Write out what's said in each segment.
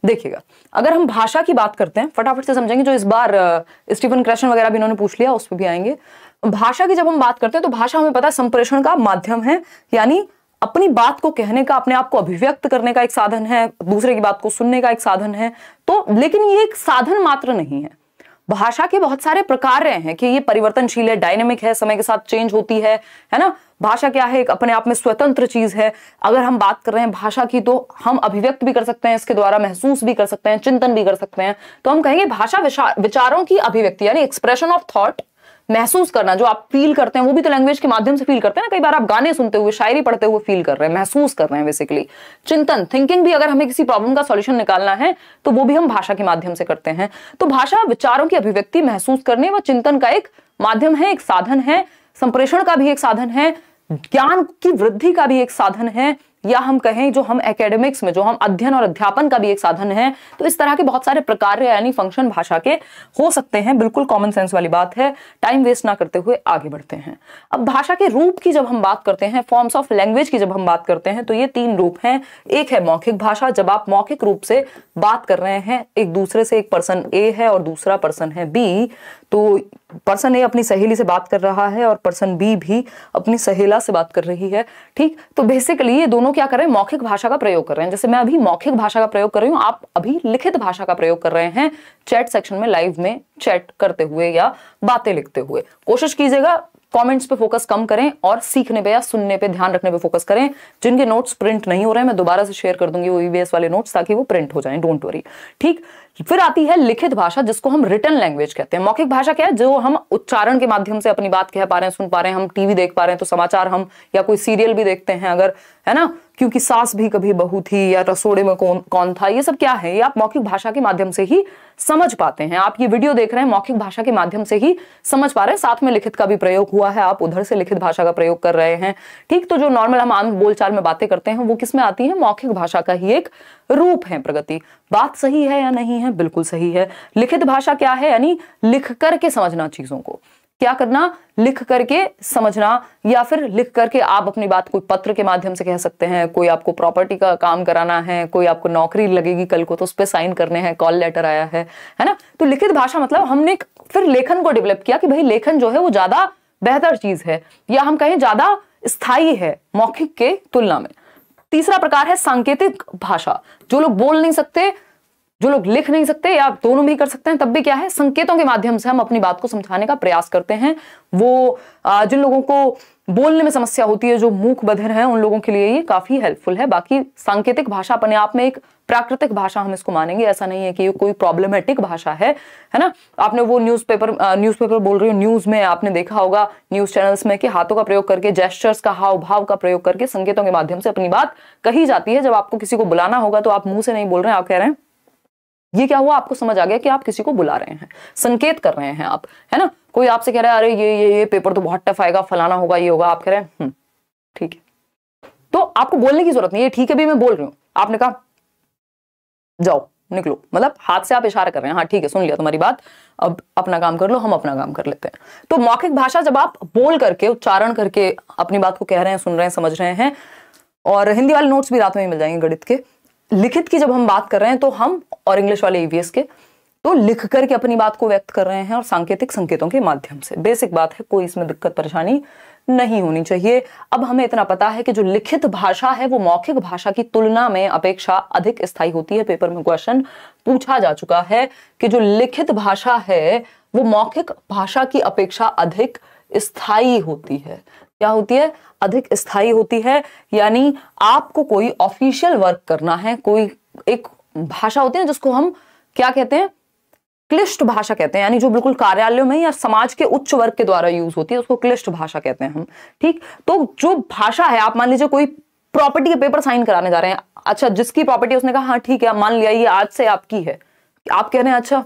देखिएगा, अगर हम भाषा की बात करते हैं, फटाफट से समझेंगे, जो इस बार स्टीफन क्रेशन वगैरह भी इन्होंने पूछ लिया, उस पर भी आएंगे। भाषा की जब हम बात करते हैं तो भाषा हमें पता है संप्रेषण का माध्यम है, यानी अपनी बात को कहने का, अपने आप को अभिव्यक्त करने का एक साधन है, दूसरे की बात को सुनने का एक साधन है। तो लेकिन ये एक साधन मात्र नहीं है, भाषा के बहुत सारे प्रकार हैं कि ये परिवर्तनशील है, डायनेमिक है, समय के साथ चेंज होती है ना। भाषा क्या है, एक अपने आप में स्वतंत्र चीज है। अगर हम बात कर रहे हैं भाषा की, तो हम अभिव्यक्त भी कर सकते हैं इसके द्वारा, महसूस भी कर सकते हैं, चिंतन भी कर सकते हैं। तो हम कहेंगे भाषा विचारों की अभिव्यक्ति, यानी एक्सप्रेशन ऑफ थॉट, महसूस करना, जो आप फील करते हैं वो भी तो लैंग्वेज के माध्यम से फील करते हैं ना। कई बार आप गाने सुनते हुए, शायरी पढ़ते हुए फील कर रहे हैं, महसूस कर रहे हैं बेसिकली। चिंतन, थिंकिंग भी, अगर हमें किसी प्रॉब्लम का सॉल्यूशन निकालना है तो वो भी हम भाषा के माध्यम से करते हैं। तो भाषा विचारों की अभिव्यक्ति, महसूस करने व चिंतन का एक माध्यम है, एक साधन है, संप्रेषण का भी एक साधन है, ज्ञान की वृद्धि का भी एक साधन है, या हम कहें जो हम एकेडमिक्स में, जो हम अध्ययन और अध्यापन का भी एक साधन है। तो इस तरह के बहुत सारे प्रकार यानी फंक्शन भाषा के हो सकते हैं। बिल्कुल कॉमन सेंस वाली बात है। टाइम वेस्ट ना करते हुए आगे बढ़ते हैं। अब भाषा के रूप की जब हम बात करते हैं, फॉर्म्स ऑफ लैंग्वेज की जब हम बात करते हैं, तो ये 3 रूप हैं। एक है मौखिक भाषा, जब आप मौखिक रूप से बात कर रहे हैं एक दूसरे से, एक पर्सन ए है और दूसरा पर्सन है बी, तो पर्सन ए अपनी सहेली से बात कर रहा है और पर्सन बी भी अपनी सहेला से बात कर रही है। ठीक, तो बेसिकली ये दोनों क्या कर रहे हैं, मौखिक भाषा का प्रयोग कर रहे हैं। जैसे मैं अभी मौखिक भाषा का प्रयोग कर रही हूं, आप अभी लिखित भाषा का प्रयोग कर रहे हैं, चैट सेक्शन में लाइव में चैट करते हुए या बातें लिखते हुए। कोशिश कीजिएगा कमेंट्स पे फोकस कम करें और सीखने पे या सुनने पे, ध्यान रखने पे फोकस करें। जिनके नोट्स प्रिंट नहीं हो रहे हैं, मैं दोबारा से शेयर कर दूंगी वो ईवीएस वाले नोट्स, ताकि वो प्रिंट हो जाएं, डोंट वरी। ठीक, फिर आती है लिखित भाषा, जिसको हम रिटन लैंग्वेज कहते हैं। मौखिक भाषा क्या है, जो हम उच्चारण के माध्यम से अपनी बात कह पा रहे हैं, सुन पा रहे हैं। हम टीवी देख पा रहे हैं तो समाचार हम, या कोई सीरियल भी देखते हैं अगर, है ना, क्योंकि सास भी कभी बहू थी, या रसोड़े में कौन था, ये सब क्या है, ये आप मौखिक भाषा के माध्यम से ही समझ पाते हैं। आप ये वीडियो देख रहे हैं, मौखिक भाषा के माध्यम से ही समझ पा रहे हैं। साथ में लिखित का भी प्रयोग हुआ है, आप उधर से लिखित भाषा का प्रयोग कर रहे हैं। ठीक, तो जो नॉर्मल हम आम बोलचाल में बातें करते हैं, वो किस में आती है, मौखिक भाषा का ही एक रूप है। प्रगति, बात सही है या नहीं है, बिल्कुल सही है। लिखित भाषा क्या है, यानी लिख करके समझना चीजों को, क्या करना, लिख करके समझना, या फिर लिख करके आप अपनी बात कोई पत्र के माध्यम से कह सकते हैं। कोई आपको प्रॉपर्टी का काम कराना है, कोई आपको नौकरी लगेगी कल को, तो उस पर साइन करने हैं, कॉल लेटर आया है ना। तो लिखित भाषा मतलब हमने फिर लेखन को डेवलप किया कि भाई लेखन जो है वो ज्यादा बेहतर चीज है, या हम कहें ज्यादा स्थायी है मौखिक के तुलना में। तीसरा प्रकार है सांकेतिक भाषा। जो लोग बोल नहीं सकते, जो लोग लिख नहीं सकते, या दोनों भी कर सकते हैं, तब भी क्या है, संकेतों के माध्यम से हम अपनी बात को समझाने का प्रयास करते हैं। वो जिन लोगों को बोलने में समस्या होती है, जो मूक बधिर हैं, उन लोगों के लिए ये काफी हेल्पफुल है। बाकी सांकेतिक भाषा अपने आप में एक प्राकृतिक भाषा हम इसको मानेंगे, ऐसा नहीं है कि ये कोई प्रॉब्लमेटिक भाषा है ना। आपने वो न्यूज़पेपर बोल रही हूँ, न्यूज में आपने देखा होगा, न्यूज चैनल्स में, कि हाथों का प्रयोग करके, जेस्चर्स का, हाव भाव का प्रयोग करके, संकेतों के माध्यम से अपनी बात कही जाती है। जब आपको किसी को बुलाना होगा तो आप मुंह से नहीं बोल रहे हैं, आप कह रहे हैं, ये क्या हुआ, आपको समझ आ गया कि आप किसी को बुला रहे हैं, संकेत कर रहे हैं आप, है ना। कोई आपसे कह रहा है, अरे ये पेपर तो बहुत टफ आएगा, फलाना होगा, ये होगा, आप कह रहे हैं ठीक है। तो आपको बोलने की जरूरत नहीं है, ठीक है भी मैं बोल रही हूं, आपने कहा जाओ निकलो, मतलब हाथ से आप इशारा कर रहे हैं, हाँ ठीक है सुन लिया तुम्हारी बात, अब अपना काम कर लो, हम अपना काम कर लेते हैं। तो मौखिक भाषा जब आप बोल करके, उच्चारण करके अपनी बात को कह रहे हैं, सुन रहे हैं, समझ रहे हैं, और हिंदी वाले नोट्स भी रात में मिल जाएंगे गणित के। लिखित की जब हम बात कर रहे हैं तो हम, और इंग्लिश वाले ईवीएस के, तो लिख करके अपनी बात को व्यक्त कर रहे हैं, और सांकेतिक संकेतों के माध्यम से। बेसिक बात है, कोई इसमें दिक्कत परेशानी नहीं होनी चाहिए। अब हमें इतना पता है कि जो लिखित भाषा है वो मौखिक भाषा की तुलना में अपेक्षा अधिक स्थायी होती है। पेपर में क्वेश्चन पूछा जा चुका है कि जो लिखित भाषा है वो मौखिक भाषा की अपेक्षा अधिक स्थायी होती है। क्या होती है, अधिक स्थायी होती है। यानी आपको कोई ऑफिशियल वर्क करना है, कोई एक भाषा होती है जिसको हम क्या कहते हैं, क्लिष्ट भाषा कहते हैं, यानी जो बिल्कुल कार्यालयों में या समाज के उच्च वर्ग के द्वारा यूज होती है, उसको क्लिष्ट भाषा कहते हैं हम। ठीक, तो जो भाषा है, आप मान लीजिए कोई प्रॉपर्टी के पेपर साइन कराने जा रहे हैं, अच्छा जिसकी प्रॉपर्टी, उसने कहा हाँ ठीक है, मान लिया ये आज से आपकी है, आप कह रहे हैं अच्छा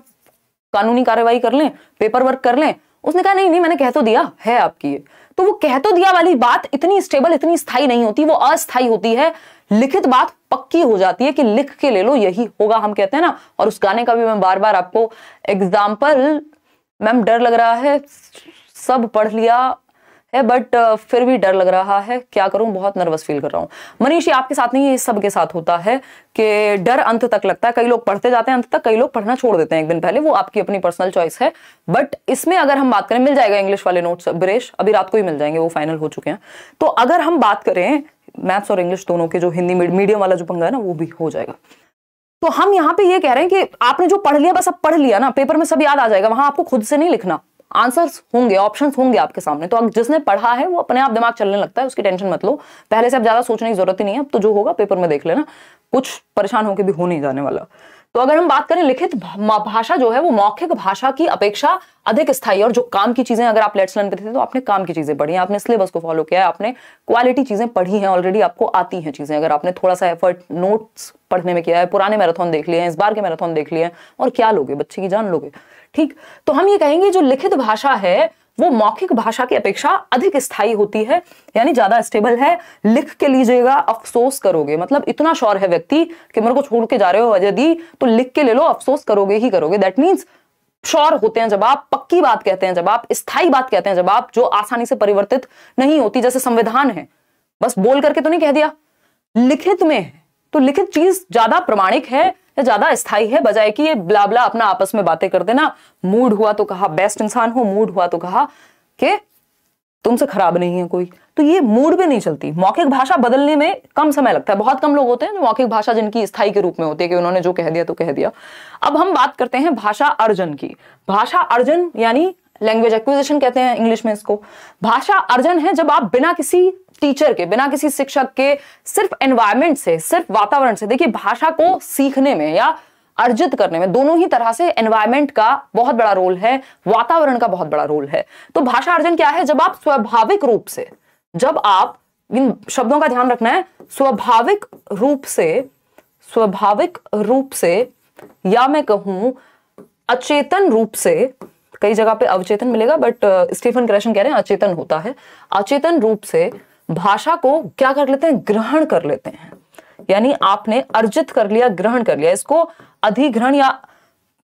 कानूनी कार्रवाई कर लें, पेपर वर्क कर लें, उसने कहा नहीं मैंने कह तो दिया है आपकी है। तो वो कह तो दिया वाली बात इतनी स्टेबल, इतनी स्थायी नहीं होती, वो अस्थायी होती है। लिखित बात पक्की हो जाती है कि लिख के ले लो यही होगा, हम कहते हैं ना। और उस गाने का भी मैं बार बार आपको एग्जाम्पल, मैम डर लग रहा है, सब पढ़ लिया है, बट फिर भी डर लग रहा है, क्या करूं, बहुत नर्वस फील कर रहा हूं। मनीष, ये आपके साथ नहीं है, सबके साथ होता है कि डर अंत तक लगता है। कई लोग पढ़ते जाते हैं अंत तक, कई लोग पढ़ना छोड़ देते हैं एक दिन पहले, वो आपकी अपनी पर्सनल चॉइस है। बट इसमें अगर हम बात करें, मिल जाएगा इंग्लिश वाले नोट्स ब्रेश, अभी रात को ही मिल जाएंगे, वो फाइनल हो चुके हैं। तो अगर हम बात करें मैथ्स और इंग्लिश दोनों के, जो हिंदी मीडियम वाला जो पंगा है ना, वो भी हो जाएगा। तो हम यहाँ पे ये कह रहे हैं कि आपने जो पढ़ लिया, बस अब पढ़ लिया ना, पेपर में सब याद आ जाएगा, वहां आपको खुद से नहीं लिखना, आंसर्स होंगे, ऑप्शंस होंगे आपके सामने। तो अब जिसने पढ़ा है वो अपने आप दिमाग चलने लगता है, उसकी टेंशन मत लो, पहले से अब ज्यादा सोचने की जरूरत ही नहीं है। अब तो जो होगा पेपर में देख लेना, कुछ परेशान होकर भी हो नहीं जाने वाला। तो अगर हम बात करें, लिखित भाषा जो है वो मौखिक भाषा की अपेक्षा अधिक स्थायी, और जो काम की चीजें, अगर आप लेट्स लर्न पे थे तो आपने काम की चीजें पढ़ी हैं, आपने सिलेबस को फॉलो किया है, आपने क्वालिटी चीजें पढ़ी हैं ऑलरेडी, आपको आती हैं चीजें। अगर आपने थोड़ा सा एफर्ट नोट्स पढ़ने में किया है, पुराने मैराथन देख लिए हैं, इस बार के मैराथन देख लिए हैं, और क्या लोगे, बच्चे की जान लोगे। ठीक, तो हम ये कहेंगे जो लिखित भाषा है वो मौखिक भाषा की अपेक्षा अधिक स्थायी होती है, यानी ज्यादा स्टेबल है। लिख के लीजिएगा, अफसोस करोगे, मतलब इतना श्योर है व्यक्ति कि मेरे को छोड़ के जा रहे हो यदि, तो लिख के ले लो, अफसोस करोगे ही करोगे। दैट मीन्स श्योर होते हैं जब आप, पक्की बात कहते हैं जब आप, स्थायी बात कहते हैं जब आप, जो आसानी से परिवर्तित नहीं होती। जैसे संविधान है, बस बोल करके तो नहीं कह दिया, लिखित में है, तो लिखित चीज ज्यादा प्रमाणिक है या ज्यादा स्थायी है, बजाय कि ये ब्ला ब्ला अपना आपस में बातें कर देना। मूड हुआ तो कहा बेस्ट इंसान हो, मूड हुआ तो कहा कि तुमसे खराब नहीं है कोई, तो ये मूड पे नहीं चलती। मौखिक भाषा बदलने में कम समय लगता है, बहुत कम लोग होते हैं जो मौखिक भाषा जिनकी स्थायी के रूप में होती है कि उन्होंने जो कह दिया तो कह दिया। अब हम बात करते हैं भाषा अर्जन की। भाषा अर्जन यानी लैंग्वेज एक्विजिशन कहते हैं इंग्लिश में इसको। भाषा अर्जन है जब आप बिना किसी टीचर के, बिना किसी शिक्षक के, सिर्फ एनवायरमेंट से, सिर्फ वातावरण से, देखिए भाषा को सीखने में या अर्जित करने में दोनों ही तरह से एनवायरमेंट का बहुत बड़ा रोल है, वातावरण का बहुत बड़ा रोल है। तो भाषा अर्जन क्या है, जब आप स्वाभाविक रूप से, जब आप, इन शब्दों का ध्यान रखना है, स्वाभाविक रूप से या मैं कहूं अचेतन रूप से, कई जगह पे अवचेतन मिलेगा बट स्टीफन क्रैशन कह रहे हैं अचेतन होता है, अचेतन रूप से भाषा को क्या कर लेते हैं, ग्रहण कर लेते हैं। यानी आपने अर्जित कर लिया, ग्रहण कर लिया। इसको अधिग्रहण या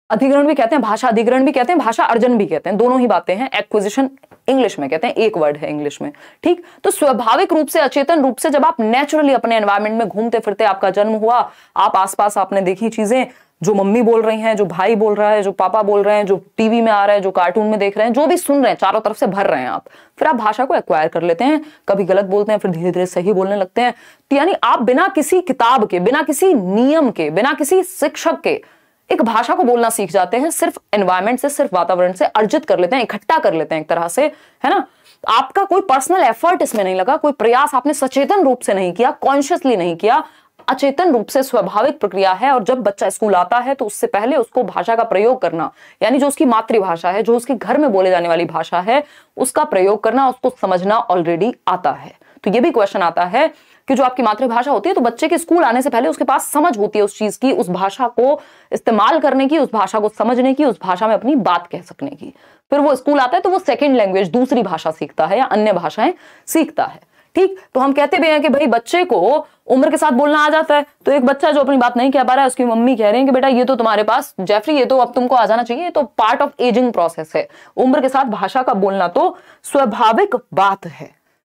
अधिग्रहण भी कहते हैं, भाषा अधिग्रहण भी कहते हैं, भाषा अर्जन भी कहते हैं, दोनों ही बातें हैं। एक्विजिशन इंग्लिश में कहते हैं, एक वर्ड है इंग्लिश में। ठीक, तो स्वाभाविक रूप से, अचेतन रूप से, जब आप नेचुरली अपने एनवायरमेंट में घूमते फिरते, आपका जन्म हुआ, आप आसपास आपने देखी चीजें, जो मम्मी बोल रही हैं, जो भाई बोल रहा है, जो पापा बोल रहे हैं, जो टीवी में आ रहा है, जो कार्टून में देख रहे हैं, जो भी सुन रहे हैं, चारों तरफ से भर रहे हैं आप, फिर आप भाषा को एक्वायर कर लेते हैं। कभी गलत बोलते हैं, फिर धीरे धीरे सही बोलने लगते हैं। तो यानी आप बिना किसी किताब के, बिना किसी नियम के, बिना किसी शिक्षक के एक भाषा को बोलना सीख जाते हैं। सिर्फ एनवायरमेंट से, सिर्फ वातावरण से अर्जित कर लेते हैं, इकट्ठा कर लेते हैं एक तरह से, है ना। आपका कोई पर्सनल एफर्ट इसमें नहीं लगा, कोई प्रयास आपने सचेतन रूप से नहीं किया, कॉन्शियसली नहीं किया, अचेतन रूप से स्वाभाविक प्रक्रिया है। और जब बच्चा स्कूल आता है तो उससे पहले उसको भाषा का प्रयोग करना, यानी जो उसकी मातृभाषा है, जो उसके घर में बोले जाने वाली भाषा है, उसका प्रयोग करना, उसको समझना ऑलरेडी आता है। तो ये भी क्वेश्चन आता है कि जो आपकी मातृभाषा होती है, तो बच्चे के स्कूल आने से पहले उसके पास समझ होती है उस चीज की, उस भाषा को इस्तेमाल करने की, उस भाषा को समझने की, उस भाषा में अपनी बात कह सकने की। फिर वो स्कूल आता है तो वो सेकेंड लैंग्वेज, दूसरी भाषा सीखता है या अन्य भाषाएं सीखता है। ठीक, तो हम कहते भी हैं कि भाई बच्चे को उम्र के साथ बोलना आ जाता है। तो एक बच्चा जो अपनी बात नहीं कह पा रहा है, उसकी मम्मी कह रही है कि बेटा ये तो तुम्हारे पास, जेफरी ये तो अब तुमको आ जाना चाहिए, ये तो पार्ट ऑफ एजिंग प्रोसेस है। उम्र के साथ भाषा का बोलना तो स्वाभाविक बात है।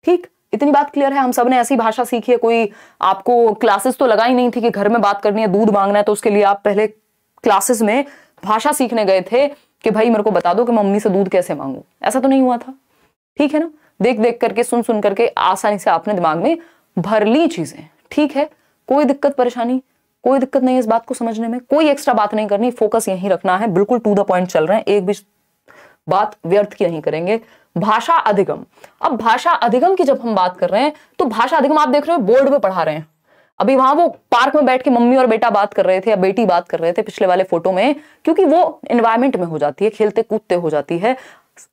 ठीक, इतनी बात क्लियर है। हम सब ने ऐसी भाषा सीखी है, कोई आपको क्लासेस तो लगाई नहीं थी कि घर में बात करनी है, दूध मांगना है तो उसके लिए आप पहले क्लासेस में भाषा सीखने गए थे कि भाई मेरे को बता दो कि मम्मी से दूध कैसे मांगू। ऐसा तो नहीं हुआ था, ठीक है ना। देख देख करके, सुन सुन करके आसानी से आपने दिमाग में भर ली चीजें। ठीक है, कोई दिक्कत परेशानी, कोई दिक्कत नहीं है इस बात को समझने में, कोई एक्स्ट्रा बात नहीं करनी, फोकस यहीं रखना है, बिल्कुल टू द पॉइंट चल रहे हैं, एक भी बात व्यर्थ की नहीं करेंगे। भाषा अधिगम। अब भाषा अधिगम की जब हम बात कर रहे हैं तो भाषा अधिगम आप देख रहे हो बोर्ड पे पढ़ा रहे हैं। अभी वहां वो पार्क में बैठ के मम्मी और बेटा बात कर रहे थे या बेटी बात कर रहे थे पिछले वाले फोटो में, क्योंकि वो एनवायरमेंट में हो जाती है, खेलते कूदते हो जाती है,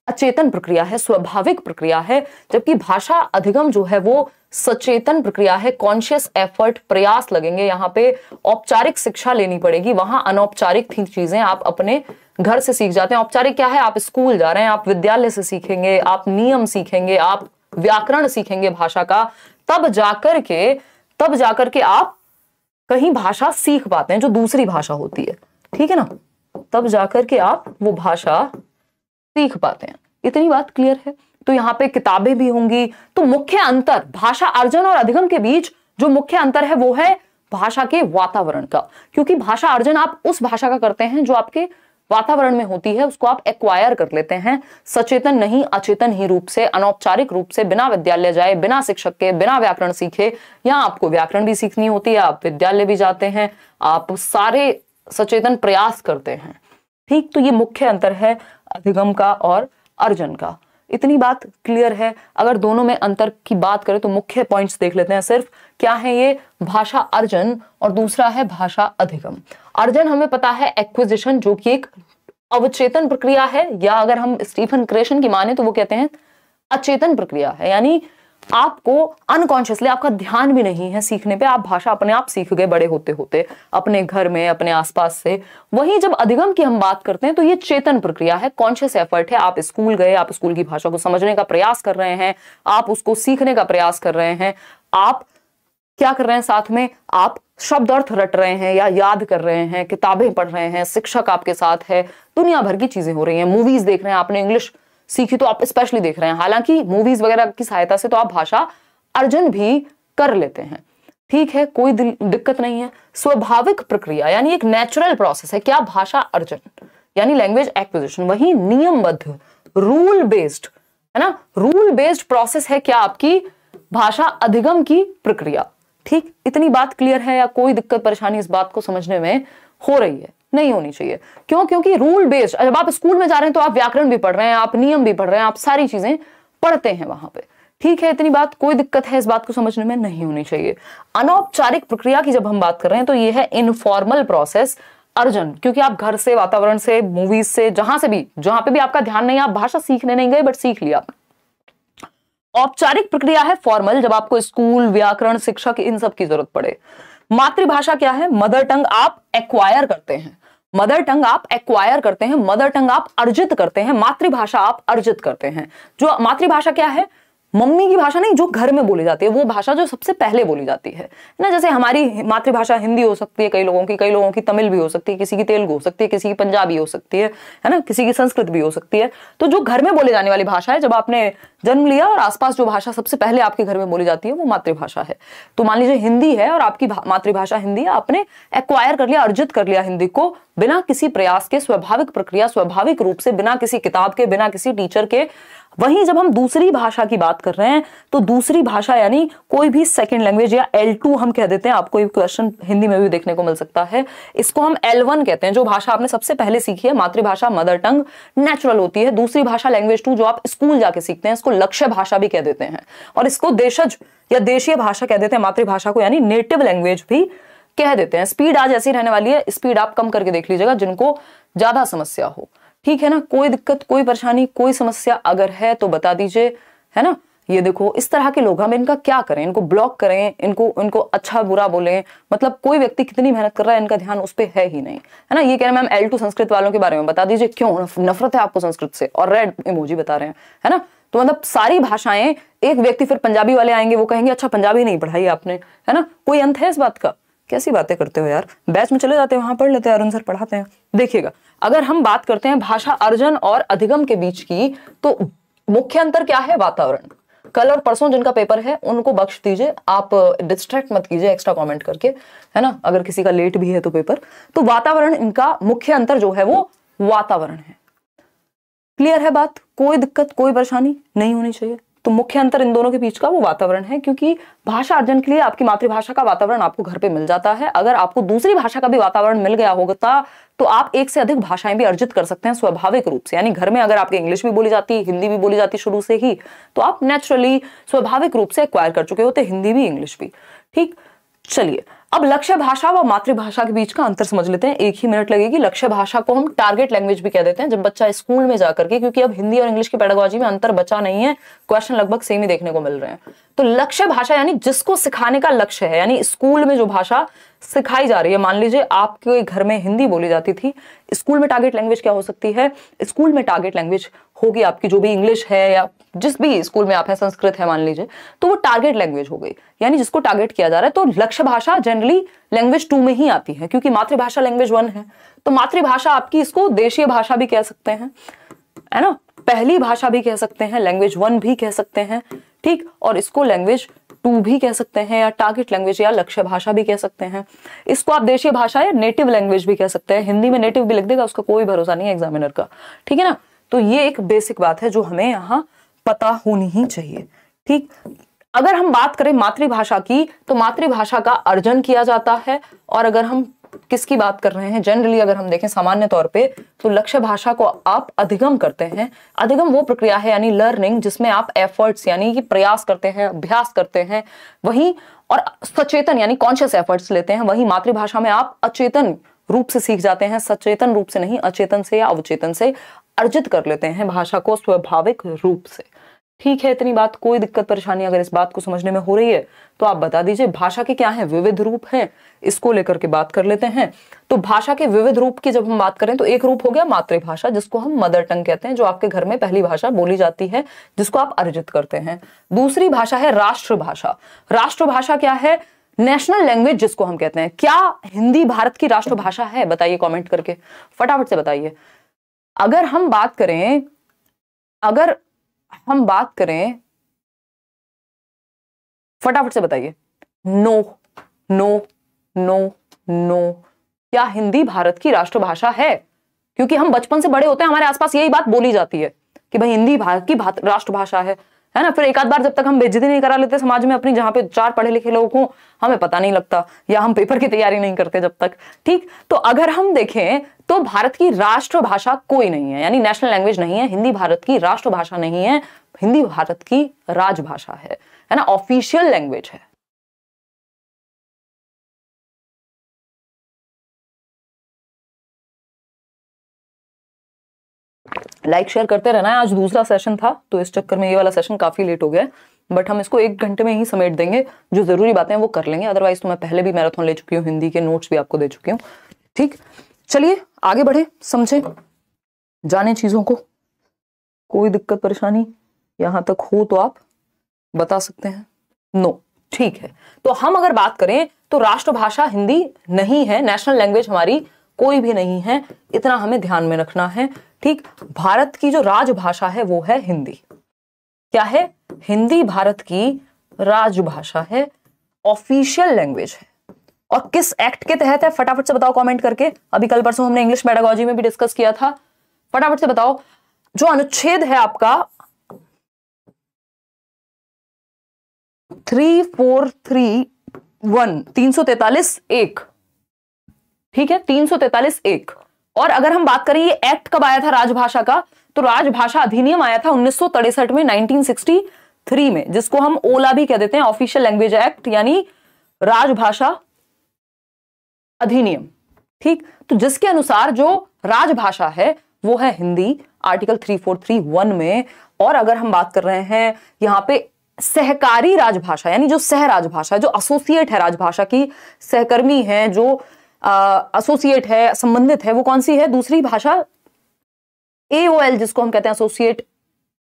अचेतन प्रक्रिया है, स्वाभाविक प्रक्रिया है। जबकि भाषा अधिगम जो है वो सचेतन प्रक्रिया है, कॉन्शियस एफर्ट, प्रयास लगेंगे। यहाँ पे औपचारिक शिक्षा लेनी पड़ेगी, वहां अनौपचारिक थी चीजें आप अपने घर से सीख जाते हैं। औपचारिक क्या है, आप स्कूल जा रहे हैं, आप विद्यालय से सीखेंगे, आप नियम सीखेंगे, आप व्याकरण सीखेंगे भाषा का, तब जाकर के आप कहीं भाषा सीख पाते हैं जो दूसरी भाषा होती है। ठीक है ना, तब जाकर के आप वो भाषा सीख पाते हैं। इतनी बात क्लियर है। तो यहाँ पे किताबें भी होंगी। तो मुख्य अंतर भाषा अर्जन और अधिगम के बीच जो मुख्य अंतर है वो है भाषा के वातावरण का, क्योंकि भाषा अर्जन आप उस भाषा का करते हैं जो आपके वातावरण में होती है, उसको आप एक्वायर कर लेते हैं सचेतन नहीं अचेतन ही रूप से, अनौपचारिक रूप से, बिना विद्यालय जाए, बिना शिक्षक के, बिना व्याकरण सीखे। यहाँ आपको व्याकरण भी सीखनी होती है, आप विद्यालय भी जाते हैं, आप सारे सचेतन प्रयास करते हैं। ठीक, तो ये मुख्य अंतर है अधिगम का और अर्जन का। इतनी बात क्लियर है। अगर दोनों में अंतर की बात करें तो मुख्य पॉइंट्स देख लेते हैं सिर्फ। क्या है ये? भाषा अर्जन और दूसरा है भाषा अधिगम। अर्जन हमें पता है एक्विजिशन, जो कि एक अवचेतन प्रक्रिया है, या अगर हम स्टीफन क्रेशन की माने तो वो कहते हैं अचेतन प्रक्रिया है, यानी आपको अनकॉन्शियसली, आपका ध्यान भी नहीं है सीखने पे, आप भाषा अपने आप सीख गए बड़े होते होते अपने घर में, अपने आसपास से। वहीं जब अधिगम की हम बात करते हैं तो ये चेतन प्रक्रिया है, कॉन्शियस एफर्ट है। आप स्कूल गए, आप स्कूल की भाषा को समझने का प्रयास कर रहे हैं, आप उसको सीखने का प्रयास कर रहे हैं, आप क्या कर रहे हैं साथ में, आप शब्द अर्थ रट रहे हैं या याद कर रहे हैं, किताबें पढ़ रहे हैं, शिक्षक आपके साथ है, दुनिया भर की चीजें हो रही हैं, मूवीज देख रहे हैं, आपने इंग्लिश सीखी तो आप स्पेशली देख रहे हैं। हालांकि मूवीज वगैरह की सहायता से तो आप भाषा अर्जन भी कर लेते हैं, ठीक है, कोई दिक्कत नहीं है। स्वाभाविक प्रक्रिया यानी एक नेचुरल प्रोसेस है क्या? भाषा अर्जन यानी लैंग्वेज एक्विजिशन। वही नियमबद्ध रूल बेस्ड, है ना, रूल बेस्ड प्रोसेस है क्या आपकी भाषा अधिगम की प्रक्रिया। ठीक, इतनी बात क्लियर है या कोई दिक्कत परेशानी इस बात को समझने में हो रही है? नहीं होनी चाहिए। क्यों? क्योंकि रूल बेस्ड, जब आप स्कूल में जा रहे हैं तो आप व्याकरण भी पढ़ रहे हैं, आप नियम भी पढ़ रहे हैं, आप सारी चीजें पढ़ते हैं वहां पे। ठीक है, इतनी बात, कोई दिक्कत है इस बात को समझने में नहीं होनी चाहिए। अनौपचारिक प्रक्रिया की जब हम बात कर रहे हैं तो ये है इनफॉर्मल प्रोसेस अर्जन, क्योंकि आप घर से, वातावरण से, मूवीज से, जहां से भी, जहां पे भी आपका ध्यान नहीं, आप भाषा सीखने नहीं गए बट सीख लिया। औपचारिक प्रक्रिया है फॉर्मल, जब आपको स्कूल, व्याकरण, शिक्षक, इन सब की जरूरत पड़े। मातृभाषा क्या है? मदर टंग आप एक्वायर करते हैं, मदर टंग आप एक्वायर करते हैं, मदर टंग आप अर्जित करते हैं, मातृभाषा आप अर्जित करते हैं। जो मातृभाषा क्या है? मम्मी की भाषा नहीं, जो घर में बोली जाती है, वो भाषा जो सबसे पहले बोली जाती है ना। जैसे हमारी मातृभाषा हिंदी हो सकती है कई लोगों की तमिल भी हो सकती है, किसी की तेलुगु हो सकती है, किसी की पंजाबी हो सकती है ना, किसी की संस्कृत भी हो सकती है। तो जो घर में बोले जाने वाली भाषा है, जब आपने जन्म लिया और आसपास जो भाषा सबसे पहले आपके घर में बोली जाती है वो मातृभाषा है। तो मान लीजिए हिंदी है और आपकी मातृभाषा हिंदी है, आपने एक्वायर कर लिया, अर्जित कर लिया हिंदी को बिना किसी प्रयास के, स्वाभाविक प्रक्रिया, स्वाभाविक रूप से, बिना किसी किताब के, बिना किसी टीचर के। वहीं जब हम दूसरी भाषा की बात कर रहे हैं तो दूसरी भाषा यानी कोई भी सेकंड लैंग्वेज या L2 हम कह देते हैं, आपको ये क्वेश्चन हिंदी में भी देखने को मिल सकता है, इसको हम L1 कहते हैं। जो भाषा आपने सबसे पहले सीखी है, मातृभाषा मदर टंग नेचुरल होती है। दूसरी भाषा लैंग्वेज 2 जो आप स्कूल जाके सीखते हैं, इसको लक्ष्य भाषा भी कह देते हैं, और इसको देशज या देशीय भाषा कह देते हैं मातृभाषा को, यानी नेटिव लैंग्वेज भी कह देते हैं। स्पीड आज ऐसी रहने वाली है, स्पीड आप कम करके देख लीजिएगा जिनको ज्यादा समस्या हो, ठीक है ना। कोई दिक्कत, कोई परेशानी, कोई समस्या अगर है तो बता दीजिए, है ना। ये देखो इस तरह के लोग, हम इनका क्या करें? इनको ब्लॉक करें, इनको अच्छा बुरा बोलें? मतलब कोई व्यक्ति कितनी मेहनत कर रहा है, इनका ध्यान उस पर है ही नहीं, है ना। ये कह रहे हैं मैम L2 संस्कृत वालों के बारे में बता दीजिए, क्यों नफरत है आपको संस्कृत से, और रेड इमोजी बता रहे हैं, है ना। तो मतलब सारी भाषाएं, एक व्यक्ति, फिर पंजाबी वाले आएंगे, वो कहेंगे अच्छा पंजाबी नहीं पढ़ाई आपने, है ना। कोई अंत है इस बात का? कैसी बातें करते हो यार, बैच में चले जाते हैं, वहां पढ़ लेते हैं, अरुण सर पढ़ाते हैं। देखिएगा, अगर हम बात करते हैं भाषा अर्जन और अधिगम के बीच की, तो मुख्य अंतर क्या है? वातावरण। कल और परसों जिनका पेपर है उनको बख्श दीजिए, आप डिस्ट्रैक्ट मत कीजिए एक्स्ट्रा कमेंट करके, है ना, अगर किसी का लेट भी है तो पेपर। तो वातावरण, इनका मुख्य अंतर जो है वो वातावरण है। क्लियर है बात? कोई दिक्कत, कोई परेशानी नहीं होनी चाहिए। तो मुख्य अंतर इन दोनों के बीच का वो वातावरण है, क्योंकि भाषा अर्जन के लिए आपकी मातृभाषा का वातावरण आपको घर पे मिल जाता है। अगर आपको दूसरी भाषा का भी वातावरण मिल गया होगा तो आप एक से अधिक भाषाएं भी अर्जित कर सकते हैं स्वाभाविक रूप से। यानी घर में अगर आपकी इंग्लिश भी बोली जाती है, हिंदी भी बोली जाती शुरू से ही, तो आप नेचुरली स्वाभाविक रूप से एक्वायर कर चुके होते, हिंदी भी इंग्लिश भी। ठीक, चलिए अब लक्ष्य भाषा व मातृभाषा के बीच का अंतर समझ लेते हैं, एक ही मिनट लगेगी। लक्ष्य भाषा को हम टारगेट लैंग्वेज भी कह देते हैं जब बच्चा स्कूल में जाकर के, क्योंकि अब हिंदी और इंग्लिश की पेडागोजी में अंतर बचा नहीं है, क्वेश्चन लगभग सेम ही देखने को मिल रहे हैं। तो लक्ष्य भाषा यानी जिसको सिखाने का लक्ष्य है, यानी स्कूल में जो भाषा सिखाई जा रही है। मान लीजिए आपके घर में हिंदी बोली जाती थी, स्कूल में टारगेट लैंग्वेज क्या हो सकती है? स्कूल में टारगेट लैंग्वेज होगी आपकी जो भी इंग्लिश है, या जिस भी स्कूल में आप है, संस्कृत है मान लीजिए, तो वो टारगेट लैंग्वेज हो गई, यानी जिसको टारगेट किया जा रहा है। तो लक्ष्य भाषा जनरली लैंग्वेज 2 में ही आती है, क्योंकि मातृभाषा लैंग्वेज 1 है। तो मातृभाषा आपकी, इसको देशीय भाषा भी कह सकते हैं, है ना। पहली भाषा भी कह सकते हैं, लैंग्वेज 1 भी कह सकते हैं, ठीक, और इसको लैंग्वेज 2 भी कह सकते हैं, या टारगेट लैंग्वेज या लक्ष्य भाषा भी कह सकते हैं। इसको आप देशीय भाषा या नेटिव लैंग्वेज भी कह सकते हैं। हिंदी में नेटिव भी लिख देगा, उसका कोई भरोसा नहीं है एग्जामिनर का, ठीक है ना। तो ये एक बेसिक बात है जो हमें यहाँ पता होनी ही चाहिए, ठीक। अगर हम बात करें मातृभाषा की, तो मातृभाषा का अर्जन किया जाता है, और अगर हम किसकी बात कर रहे हैं, जनरली अगर हम देखें सामान्य तौर पे, तो लक्ष्य भाषा को आप अधिगम करते हैं। अधिगम वो प्रक्रिया है यानी लर्निंग जिसमें आप एफर्ट्स यानी कि प्रयास करते हैं, अभ्यास करते हैं, वहीं और सचेतन यानी कॉन्शियस एफर्ट्स लेते हैं। वहीं मातृभाषा में आप अचेतन रूप से सीख जाते हैं, सचेतन रूप से नहीं, अचेतन से या अवचेतन से अर्जित कर लेते हैं भाषा को स्वाभाविक रूप से, ठीक है। इतनी बात, कोई दिक्कत परेशानी अगर इस बात को समझने में हो रही है तो आप बता दीजिए। भाषा के क्या है, विविध रूप हैं, इसको लेकर के बात कर लेते हैं। तो भाषा के विविध रूप की जब हम बात करें तो एक रूप हो गया मातृभाषा, जिसको हम मदर टंग कहते हैं, जो आपके घर में पहली भाषा बोली जाती है, जिसको आप अर्जित करते हैं। दूसरी भाषा है राष्ट्रभाषा। राष्ट्रभाषा क्या है, नेशनल लैंग्वेज जिसको हम कहते हैं। क्या हिंदी भारत की राष्ट्रभाषा है, बताइए कॉमेंट करके, फटाफट से बताइए। अगर हम बात करें फटाफट से बताइए, नो नो नो नो। क्या हिंदी भारत की राष्ट्रभाषा है? क्योंकि हम बचपन से बड़े होते हैं, हमारे आसपास यही बात बोली जाती है कि भाई हिंदी भारत की राष्ट्रभाषा है ना। फिर एक आध बार जब तक हम बेइज्जती नहीं करा लेते समाज में अपनी, जहां पे 4 पढ़े लिखे लोग हों, हमें पता नहीं लगता, या हम पेपर की तैयारी नहीं करते जब तक, ठीक। तो अगर हम देखें तो भारत की राष्ट्रभाषा कोई नहीं है, यानी नेशनल लैंग्वेज नहीं है। हिंदी भारत की राष्ट्रभाषा नहीं है, हिंदी भारत की राजभाषा है ना, ऑफिशियल लैंग्वेज है। लाइक शेयर करते रहना है। आज दूसरा सेशन था तो इस चक्कर में ये वाला सेशन काफी लेट हो गया, बट हम इसको 1 घंटे में ही समेट देंगे। जो जरूरी बातें हैं वो कर लेंगे, अदरवाइज तो मैं पहले भी मैराथन ले चुकी हूँ, हिंदी के नोट्स भी आपको दे चुकी हूँ, ठीक। चलिए आगे बढ़े, समझे, जाने चीजों को। कोई दिक्कत परेशानी यहां तक हो तो आप बता सकते हैं, नो, ठीक है। तो हम अगर बात करें तो राष्ट्रभाषा हिंदी नहीं है, नेशनल लैंग्वेज हमारी कोई भी नहीं है, इतना हमें ध्यान में रखना है, ठीक। भारत की जो राजभाषा है वो है हिंदी। क्या है, हिंदी भारत की राजभाषा है, ऑफिशियल लैंग्वेज है। और किस एक्ट के तहत है, फटाफट से बताओ कमेंट करके। अभी कल परसों हमने इंग्लिश पेडागोजी में भी डिस्कस किया था, फटाफट से बताओ। जो अनुच्छेद है आपका 343(1), ठीक है, 343(1). और अगर हम बात करें ये एक्ट कब आया था राजभाषा का, तो राजभाषा अधिनियम आया था 1963 में, 1963 में, जिसको हम ओला भी कह देते हैं, ऑफिशियल लैंग्वेज एक्ट, यानी राजभाषा अधिनियम, ठीक। तो जिसके अनुसार जो राजभाषा है वो है हिंदी, आर्टिकल 343(1) में। और अगर हम बात कर रहे हैं यहां पे सहकारी राजभाषा, यानी जो सह राजभाषा, जो एसोसिएट है राजभाषा की, सहकर्मी है, जो एसोसिएट है, संबंधित है, वो कौन सी है, दूसरी भाषा AOL जिसको हम कहते हैं एसोसिएट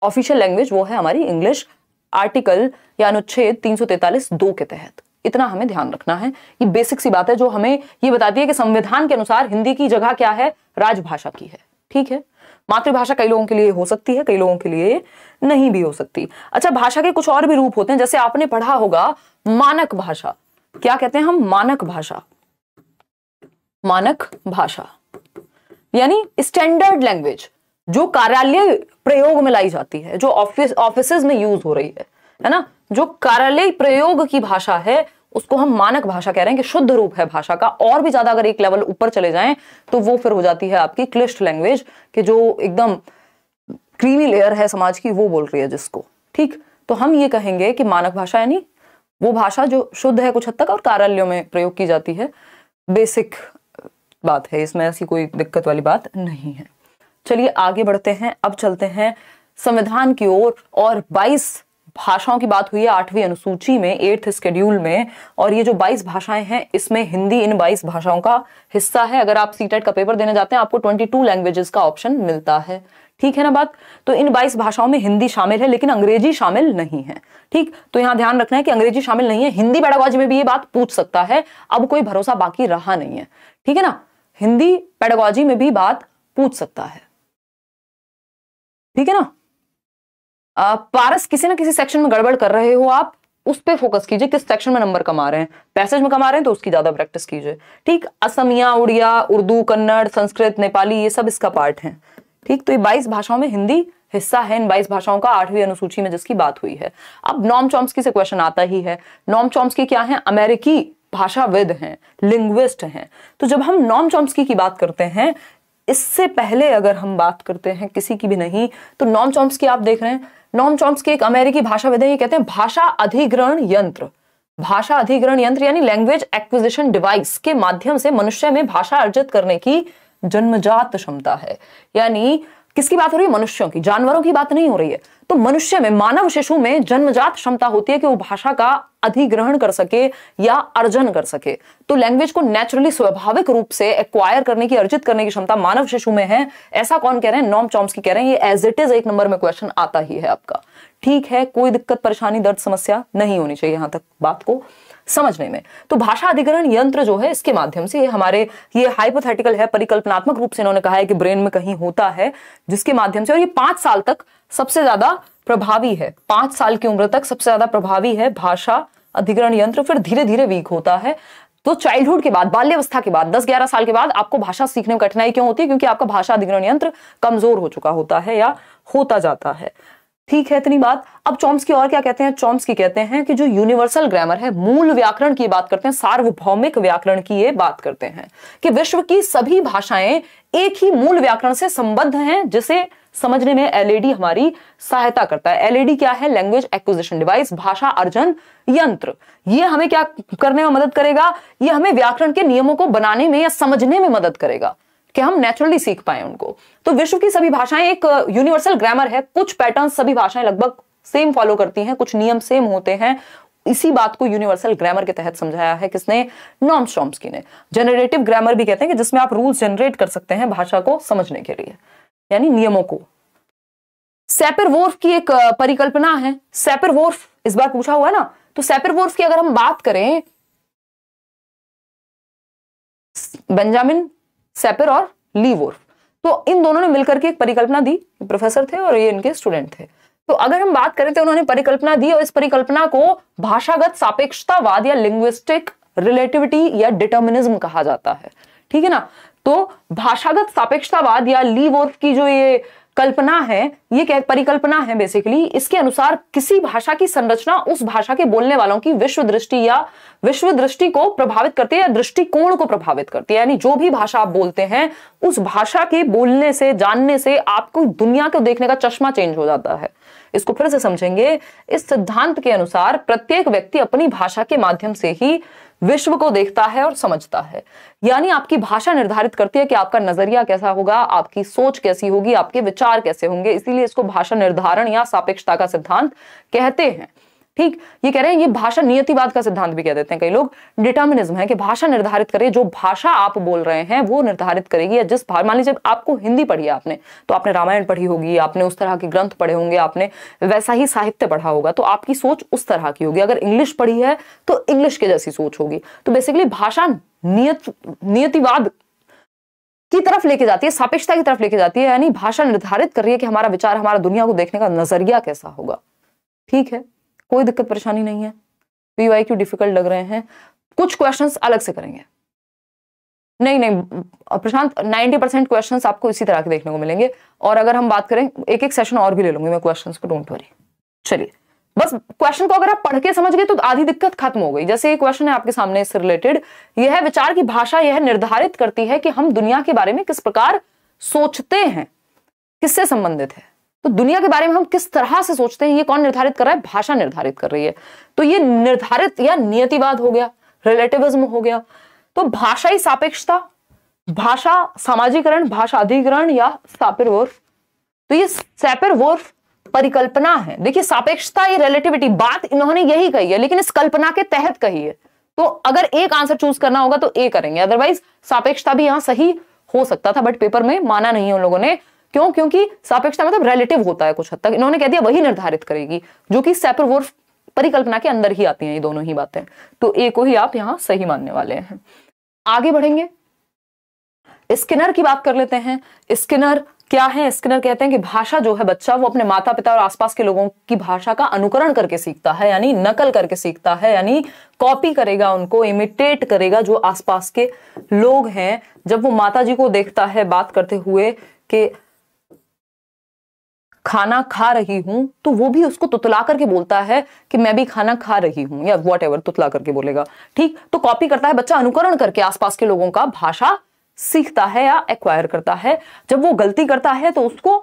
ऑफिशियल लैंग्वेज, वो है हमारी इंग्लिश, आर्टिकल या अनुच्छेद 343(2) के तहत। इतना हमें ध्यान रखना है, ये बेसिक सी बात है जो हमें ये बताती है कि संविधान के अनुसार हिंदी की जगह क्या है, राजभाषा की है, ठीक है। मातृभाषा कई लोगों के लिए हो सकती है, कई लोगों के लिए नहीं भी हो सकती। अच्छा, भाषा के कुछ और भी रूप होते हैं, जैसे आपने पढ़ा होगा मानक भाषा। क्या कहते हैं हम, मानक भाषा। मानक भाषा यानी स्टैंडर्ड लैंग्वेज, जो कार्यालय प्रयोग में लाई जाती है, जो ऑफिसेज में यूज हो रही है ना, जो कार्यालय प्रयोग की भाषा है, उसको हम मानक भाषा कह रहे हैं कि शुद्ध रूप है भाषा का। और भी ज्यादा अगर एक लेवल ऊपर चले जाएं तो वो फिर हो जाती है आपकी क्लिष्ट लैंग्वेज, कि जो एकदम क्रीमी लेयर है समाज की, वो बोल रही है जिसको, ठीक। तो हम ये कहेंगे कि मानक भाषा यानी वो भाषा जो शुद्ध है कुछ हद तक और कार्यालयों में प्रयोग की जाती है। बेसिक बात है, इसमें ऐसी कोई दिक्कत वाली बात नहीं है। चलिए आगे बढ़ते हैं, अब चलते हैं संविधान की ओर। और 22 भाषाओं की बात हुई है 8वीं अनुसूची में, 8th शेड्यूल में, और ये जो 22 भाषाएं हैं इसमें हिंदी इन 22 भाषाओं का हिस्सा है। अगर आप सीटेट का पेपर देने जाते हैं आपको 22 लैंग्वेजेस का ऑप्शन मिलता है, ठीक है ना बात। तो इन 22 भाषाओं में हिंदी शामिल है, लेकिन अंग्रेजी शामिल नहीं है, ठीक। तो यहां ध्यान रखना है कि अंग्रेजी शामिल नहीं है। हिंदी पेडागोजी में भी ये बात पूछ सकता है, अब कोई भरोसा बाकी रहा नहीं है, ठीक है ना। हिंदी पेडागोजी में भी बात पूछ सकता है, ठीक है ना। पारस किसी ना किसी सेक्शन में गड़बड़ कर रहे हो आप, उस पे फोकस कीजिए, किस सेक्शन में नंबर कमा रहे हैं। पैसेज में कमा रहे हैं तो उसकी ज्यादा प्रैक्टिस कीजिए। ठीक, असमिया, उड़िया, उर्दू, कन्नड़, संस्कृत, नेपाली, ये सब इसका पार्ट है। ठीक, तो ये 22 भाषाओं में हिंदी हिस्सा है, इन 22 भाषाओं का 8वीं अनुसूची में जिसकी बात हुई है। अब नॉम चॉम्स्की से क्वेश्चन आता ही है। नॉम चॉम्स्की क्या है? अमेरिकी भाषाविद हैं, लिंग्विस्ट हैं। तो जब हम नॉम चॉम्स्की की बात करते हैं, इससे पहले अगर हम बात करते हैं किसी की भी नहीं, तो नॉम चॉम्स्की आप देख रहे हैं, नॉम चॉम्स्की एक अमेरिकी भाषाविद है। ये कहते हैं भाषा अधिग्रहण यंत्र, भाषा अधिग्रहण यंत्र यानी लैंग्वेज एक्विजिशन डिवाइस के माध्यम से मनुष्य में भाषा अर्जित करने की जन्मजात क्षमता है। यानी किसकी बात हो रही है? मनुष्यों की, जानवरों की बात नहीं हो रही है। तो मनुष्य में, मानव शिशु में जन्मजात क्षमता होती है कि वो भाषा का अधिग्रहण कर सके या अर्जन कर सके। तो लैंग्वेज को नेचुरली, स्वाभाविक रूप से एक्वायर करने की, अर्जित करने की क्षमता मानव शिशु में है। ऐसा कौन कह रहे हैं? नॉम चॉम्स्की कह रहे हैं। ये एज इट इज 1 नंबर में क्वेश्चन आता ही है आपका। ठीक है, कोई दिक्कत, परेशानी, दर्द, समस्या नहीं होनी चाहिए यहां तक बात को समझने में। तो भाषा अधिग्रहण यंत्र जो है, इसके माध्यम से ये हाइपोथेटिकल है, परिकल्पनात्मक रूप से इन्होंने कहा है कि ब्रेन में कहीं होता है, जिसके माध्यम से, और ये 5 साल तक सबसे ज्यादा प्रभावी है, 5 साल की उम्र तक सबसे ज्यादा प्रभावी है भाषा अधिग्रहण यंत्र। फिर धीरे धीरे वीक होता है। तो चाइल्डहुड के बाद, बाल्यावस्था के बाद, 10-11 साल के बाद आपको भाषा सीखने में कठिनाई क्यों होती है? क्योंकि आपका भाषा अधिग्रहण यंत्र कमजोर हो चुका होता है या होता जाता है। ठीक है, इतनी बात। अब चॉम्स्की और क्या कहते हैं? चॉम्स्की कहते हैं कि जो यूनिवर्सल ग्रामर है, मूल व्याकरण की बात करते हैं, सार्वभौमिक व्याकरण की ये बात करते हैं कि विश्व की सभी भाषाएं एक ही मूल व्याकरण से संबद्ध हैं, जिसे समझने में एलएडी हमारी सहायता करता है। एलएडी क्या है? लैंग्वेज एक्विजिशन डिवाइस, भाषा अर्जन यंत्र। ये हमें क्या करने में मदद करेगा? ये हमें व्याकरण के नियमों को बनाने में या समझने में मदद करेगा कि हम नेचुरली सीख पाए उनको। तो विश्व की सभी भाषाएं एक यूनिवर्सल ग्रामर है, कुछ पैटर्न सभी भाषाएं लगभग सेम फॉलो करती हैं, कुछ नियम सेम होते हैं। इसी बात को यूनिवर्सल ग्रामर के तहत समझाया है किसने? नॉम चॉम्स्की ने। जनरेटिव ग्रामर भी कहते हैं कि जिसमें आप रूल्स जनरेट कर सकते हैं भाषा को समझने के लिए, यानी नियमों को। सैपर-वोल्फ की एक परिकल्पना है। सैपर-वोल्फ इस बार पूछा हुआ है ना, तो सैपर-वोल्फ की अगर हम बात करें, बेंजामिन सैपर और ली वोल्फ, तो इन दोनों ने मिलकर के एक परिकल्पना दी। प्रोफेसर थे और ये इनके स्टूडेंट थे। तो अगर हम बात करें तो उन्होंने परिकल्पना दी, और इस परिकल्पना को भाषागत सापेक्षतावाद या लिंग्विस्टिक रिलेटिविटी या डिटर्मिनिज्म कहा जाता है। ठीक है ना। तो भाषागत सापेक्षतावाद या ली वोल्फ की जो ये कल्पना है, ये क्या परिकल्पना है बेसिकली, इसके अनुसार किसी भाषा की संरचना उस भाषा के बोलने वालों की विश्व दृष्टि या विश्व दृष्टि को प्रभावित करती है या दृष्टिकोण को प्रभावित करती है। यानी जो भी भाषा आप बोलते हैं, उस भाषा के बोलने से, जानने से आपको दुनिया को देखने का चश्मा चेंज हो जाता है। इसको फिर से समझेंगे। इस सिद्धांत के अनुसार प्रत्येक व्यक्ति अपनी भाषा के माध्यम से ही विश्व को देखता है और समझता है। यानी आपकी भाषा निर्धारित करती है कि आपका नजरिया कैसा होगा, आपकी सोच कैसी होगी, आपके विचार कैसे होंगे। इसीलिए इसको भाषा निर्धारण या सापेक्षता का सिद्धांत कहते हैं। ठीक, ये कह रहे हैं, ये भाषा नियतिवाद का सिद्धांत भी कह देते हैं कई लोग। डिटर्मिनिज्म है कि भाषा निर्धारित करे, जो भाषा आप बोल रहे हैं वो निर्धारित करेगी। या जिस मान लीजिए आपको हिंदी पढ़ी है आपने, तो आपने रामायण पढ़ी होगी, आपने उस तरह के ग्रंथ पढ़े होंगे, आपने वैसा ही साहित्य पढ़ा होगा, तो आपकी सोच उस तरह की होगी। अगर इंग्लिश पढ़ी है तो इंग्लिश के जैसी सोच होगी। तो बेसिकली भाषा नियतिवाद की तरफ लेके जाती है, सापेक्षता की तरफ लेके जाती है। यानी भाषा निर्धारित कर रही है कि हमारा विचार, हमारा दुनिया को देखने का नजरिया कैसा होगा। ठीक है, कोई दिक्कत परेशानी नहीं है। पीवाईक्यू डिफिकल्ट लग रहे हैं, कुछ क्वेश्चंस अलग से करेंगे। नहीं प्रशांत, 90% क्वेश्चंस आपको इसी तरह के देखने को मिलेंगे। और अगर हम बात करें, एक एक सेशन और भी ले लूंगी मैं क्वेश्चंस को, डोंट वरी। चलिए, बस क्वेश्चन को अगर आप पढ़ के समझ गए तो आधी दिक्कत खत्म हो गई। जैसे ये क्वेश्चन है आपके सामने इससे रिलेटेड, यह है विचार की भाषा यह निर्धारित करती है कि हम दुनिया के बारे में किस प्रकार सोचते हैं, किससे संबंधित है। तो दुनिया के बारे में हम किस तरह से सोचते हैं, ये कौन निर्धारित कर रहा है? भाषा निर्धारित कर रही है। तो ये निर्धारित या नियतिवाद हो गया, रिलेटिविज्म हो गया। तो भाषाई सापेक्षता, भाषा सामाजिकरण, भाषा अधिग्रहण या सैपर-वोल्फ। तो ये सैपर-वोल्फ परिकल्पना है। देखिए, सापेक्षता, ये रिलेटिविटी, बात इन्होंने यही कही है, लेकिन इस कल्पना के तहत कही है। तो अगर एक आंसर चूज करना होगा तो ए करेंगे, अदरवाइज सापेक्षता भी यहां सही हो सकता था, बट पेपर में माना नहीं है उन लोगों ने। क्यों? क्योंकि सापेक्षता मतलब रिलेटिव होता है कुछ हद तक। इन्होंने कह दिया वही निर्धारित करेगी, जो कि सैपर-वोल्फ परिकल्पना के अंदर ही आती हैं ये दोनों ही बातें। तो ए को ही आप यहां सही मानने वाले हैं। आगे बढ़ेंगे, स्किनर की बात कर लेते हैं। स्किनर क्या है, स्किनर कहते हैं कि भाषा जो है बच्चा वो अपने माता पिता और आसपास के लोगों की भाषा का अनुकरण करके सीखता है, यानी नकल करके सीखता है, यानी कॉपी करेगा, उनको इमिटेट करेगा जो आसपास के लोग हैं। जब वो माता जी को देखता है बात करते हुए कि खाना खा रही हूं, तो वो भी उसको तुतला करके बोलता है कि मैं भी खाना खा रही हूं, या व्हाटएवर तुतला करके बोलेगा। ठीक, तो कॉपी करता है बच्चा, अनुकरण करके आसपास के लोगों का भाषा सीखता है या एक्वायर करता है। जब वो गलती करता है तो उसको